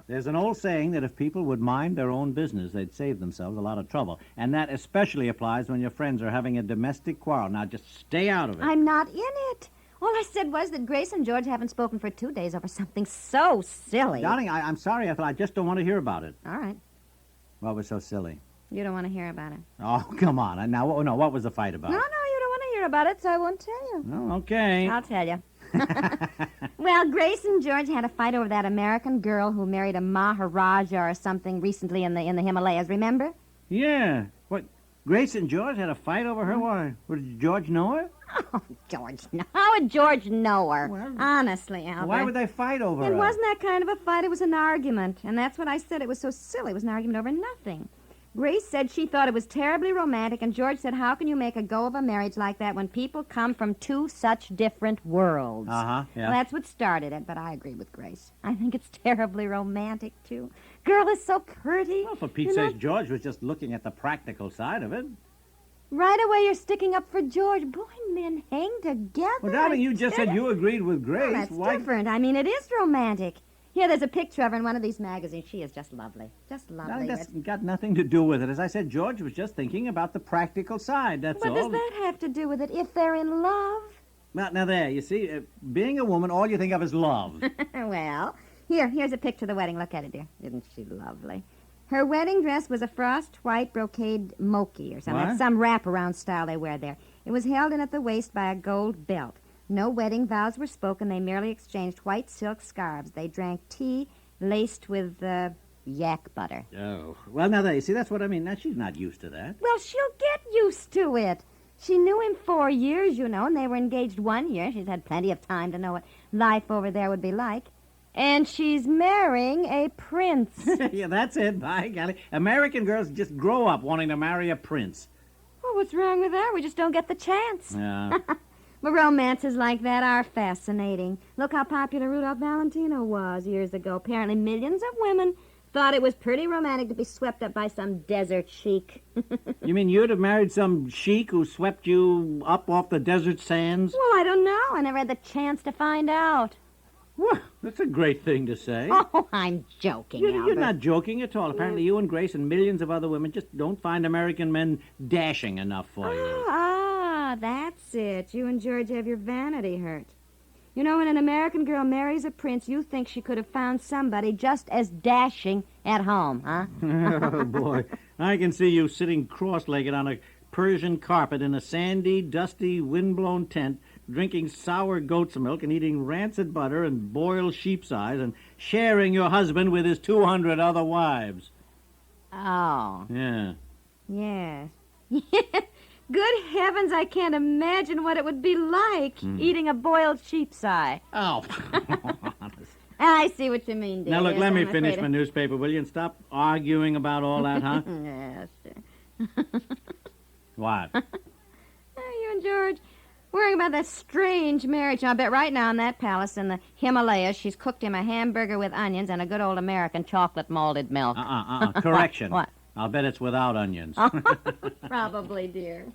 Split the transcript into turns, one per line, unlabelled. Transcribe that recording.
There's an old saying that if people would mind their own business, they'd save themselves a lot of trouble. And that especially applies when your friends are having a domestic quarrel. Now, just stay out of it.
I'm not in it. All I said was that Grace and George haven't spoken for 2 days over something so silly.
Darling, I'm sorry, Ethel. I just don't want to hear about it.
All right.
What was so silly?
You don't want to hear about it.
Oh, come on. Now, no, what was the fight about?
No, you don't want to hear about it, so I won't tell you.
Oh, okay.
I'll tell you. Well, Grace and George had a fight over that American girl who married a Maharaja or something recently in the Himalayas, remember?
Yeah. What, Grace and George had a fight over her? Why? Did George know her?
Oh, George, how would George know her?
Well,
honestly, Albert.
Why would they fight over her?
It wasn't that kind of a fight. It was an argument. And that's what I said. It was so silly. It was an argument over nothing. Grace said she thought it was terribly romantic, and George said, how can you make a go of a marriage like that when people come from 2 such different worlds?
Uh-huh, yeah.
Well, that's what started it, but I agree with Grace. I think it's terribly romantic, too. Girl is so pretty.
Well, for Pete's sake, George was just looking at the practical side of it.
Right away, you're sticking up for George. Boy, men hang together.
Well, darling, you just said you agreed with Grace.
Well, that's different. I mean, it is romantic. Here, there's a picture of her in one of these magazines. She is just lovely. Just lovely.
Darling, that's got nothing to do with it. As I said, George was just thinking about the practical side, that's all.
What does that have to do with it if they're in love?
Well, now there, you see, being a woman, all you think of is love.
Well, here's a picture of the wedding. Look at it, dear. Isn't she lovely? Her wedding dress was a frost white brocade mochi or something.
What?
That's some wraparound style they wear there. It was held in at the waist by a gold belt. No wedding vows were spoken. They merely exchanged white silk scarves. They drank tea laced with yak butter.
Oh. Well, now there, you see, that's what I mean. Now, she's not used to that.
Well, she'll get used to it. She knew him 4 years, you know, and they were engaged 1 year. She's had plenty of time to know what life over there would be like. And she's marrying a prince.
Yeah, that's it. By golly. American girls just grow up wanting to marry a prince.
Well, what's wrong with that? We just don't get the chance.
Yeah.
But romances like that are fascinating. Look how popular Rudolph Valentino was years ago. Apparently millions of women thought it was pretty romantic to be swept up by some desert sheik.
You mean you'd have married some sheik who swept you up off the desert sands?
Well, I don't know. I never had the chance to find out.
Well, that's a great thing to say.
Oh, I'm joking, Albert.
You're not joking at all. Apparently you and Grace and millions of other women just don't find American men dashing enough for you.
That's it. You and George have your vanity hurt. You know, when an American girl marries a prince, you think she could have found somebody just as dashing at home, huh?
Oh, boy. I can see you sitting cross-legged on a Persian carpet in a sandy, dusty, wind-blown tent, drinking sour goat's milk and eating rancid butter and boiled sheep's eyes and sharing your husband with his 200 other wives.
Oh.
Yeah.
Yes. Good heavens, I can't imagine what it would be like eating a boiled sheep's eye.
Oh,
I see what you mean, dear.
Now, look,
Yes,
let me
I'm
finish
afraid
my newspaper, will you, and stop arguing about all that, huh?
Yes, sure.
What?
You and George worrying about that strange marriage. I bet right now in that palace in the Himalayas, she's cooked him a hamburger with onions and a good old American chocolate malted milk.
Correction.
What?
I'll bet it's without onions.
Probably, dear.